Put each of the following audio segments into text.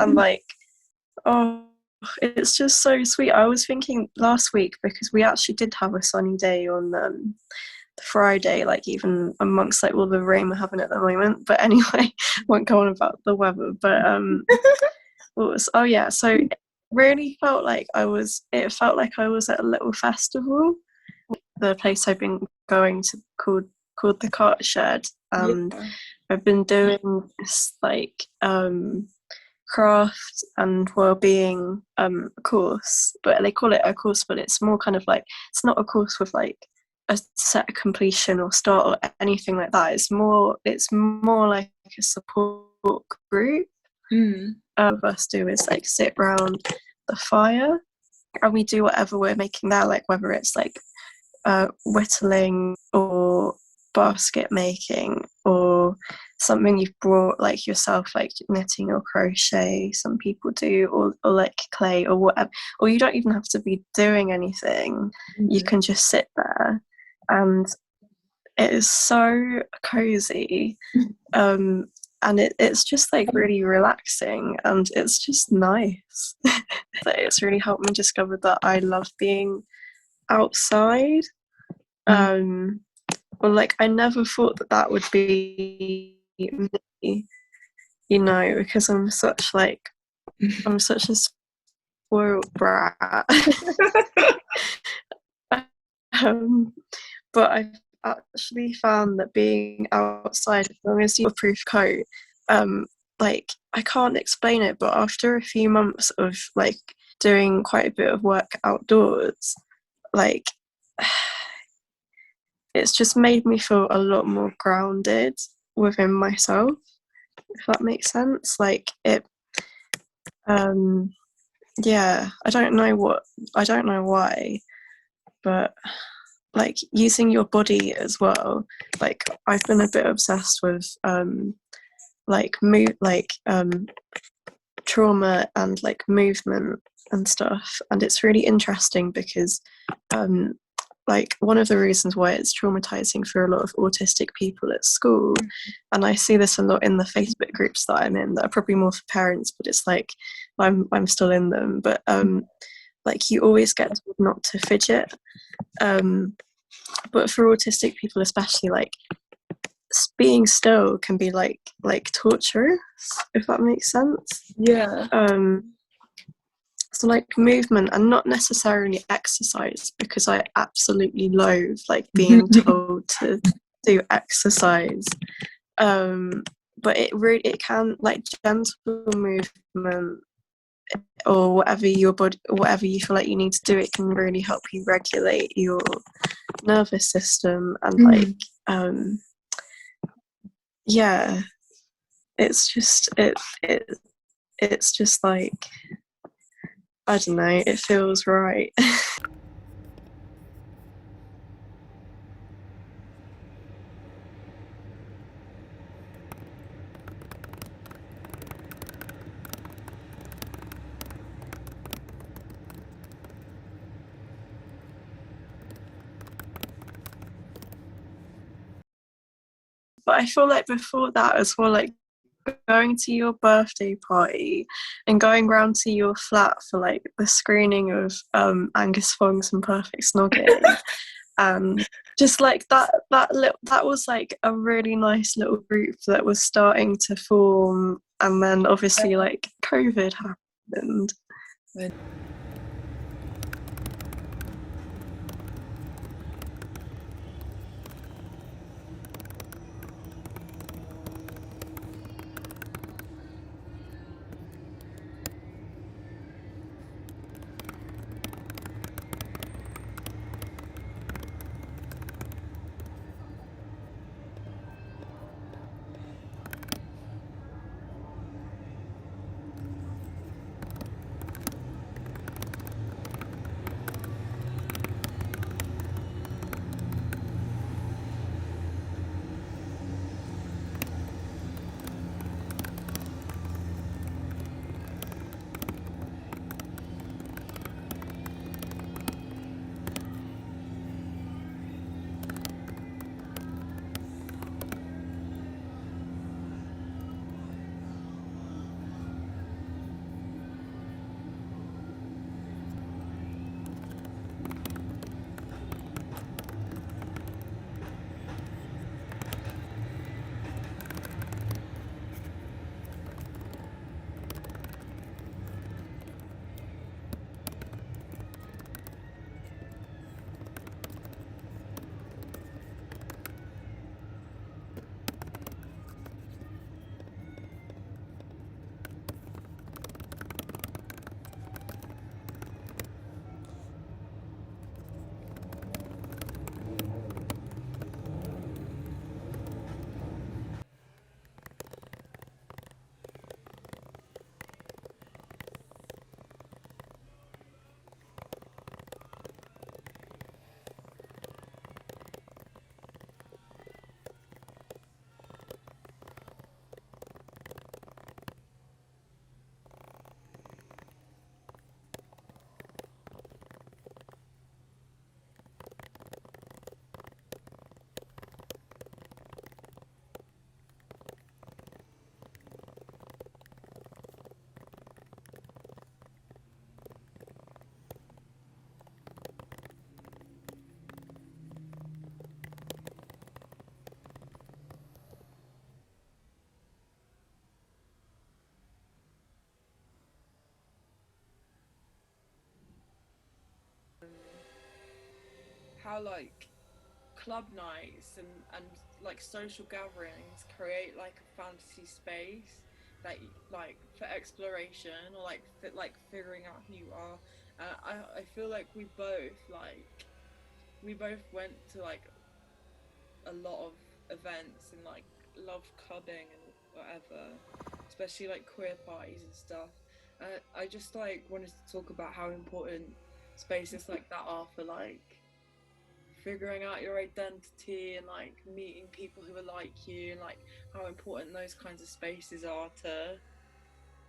and like, oh, it's just so sweet. I was thinking last week, because we actually did have a sunny day on the Friday, like even amongst like all the rain we're having at the moment. But anyway, won't go on about the weather. But so it really felt like it felt like I was at a little festival. The place I've been going to called the Cart Shed, and I've been doing this like craft and well-being course, but they call it a course, but it's more kind of like, it's not a course with like a set completion or start or anything like that. It's more like a support group. Of us do is like sit around the fire, and we do whatever we're making there, like whether it's like whittling or basket making or something you've brought like yourself, like knitting or crochet, some people do, or like clay or whatever, or you don't even have to be doing anything. You can just sit there, and it is so cozy, and it's just like really relaxing, and it's just nice. It's really helped me discover that I love being outside. Well, like I never thought that would be me, because I'm such a spoiled brat. But I've actually found that being outside, as long as you have a proof coat, like I can't explain it, but after a few months of like doing quite a bit of work outdoors, like it's just made me feel a lot more grounded within myself, if that makes sense. Like it, yeah, I don't know why, but like using your body as well. Like I've been a bit obsessed with trauma and like movement and stuff, and it's really interesting because like one of the reasons why it's traumatizing for a lot of autistic people at school, and I see this a lot in the Facebook groups that I'm in that are probably more for parents, but it's like I'm still in them, but like you always get told not to fidget, but for autistic people especially, like being still can be like torturous, if that makes sense. So like movement, and not necessarily exercise, because I absolutely loathe like being told to do exercise, but it can, like gentle movement or whatever whatever you feel like you need to do, it can really help you regulate your nervous system, and like yeah, it's just it's just like, I don't know, it feels right. But I feel like before that as well, like going to your birthday party and going round to your flat for like the screening of Angus Fong's and Perfect Snogging, and just like that was like a really nice little group that was starting to form, and then obviously like COVID happened. how like club nights and like social gatherings create like a fantasy space that like for exploration or like like figuring out who you are. I feel like we both went to like a lot of events and like love clubbing and whatever, especially like queer parties and stuff. I just like wanted to talk about how important spaces like that are for like figuring out your identity and like meeting people who are like you, and like how important those kinds of spaces are to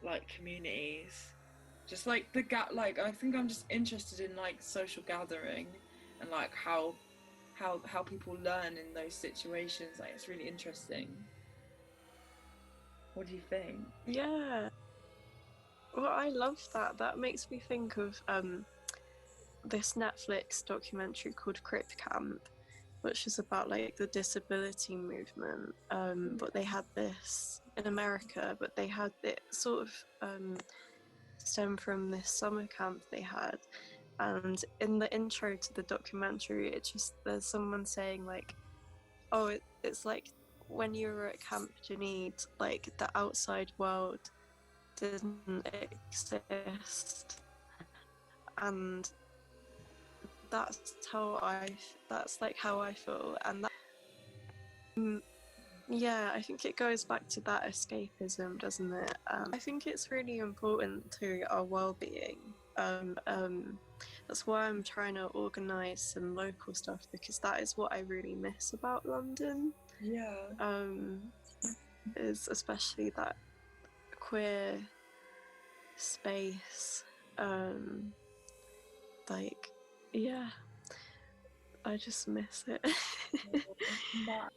like communities. Just like the like I think I'm just interested in like social gathering and like how people learn in those situations. Like it's really interesting. What do you think? Yeah. Well, I love that. That makes me think of this Netflix documentary called Crip Camp, which is about like the disability movement. But they had this in America, but they had it sort of stem from this summer camp they had. And in the intro to the documentary, it just there's someone saying like, "Oh, it's like when you were at Camp Janine, like the outside world didn't exist," and that's like how I feel, and that, yeah, I think it goes back to that escapism, doesn't it? I think it's really important to our well-being. That's why I'm trying to organise some local stuff, because that is what I really miss about London. Yeah. Um, is especially that queer space. Like, yeah, I just miss it. That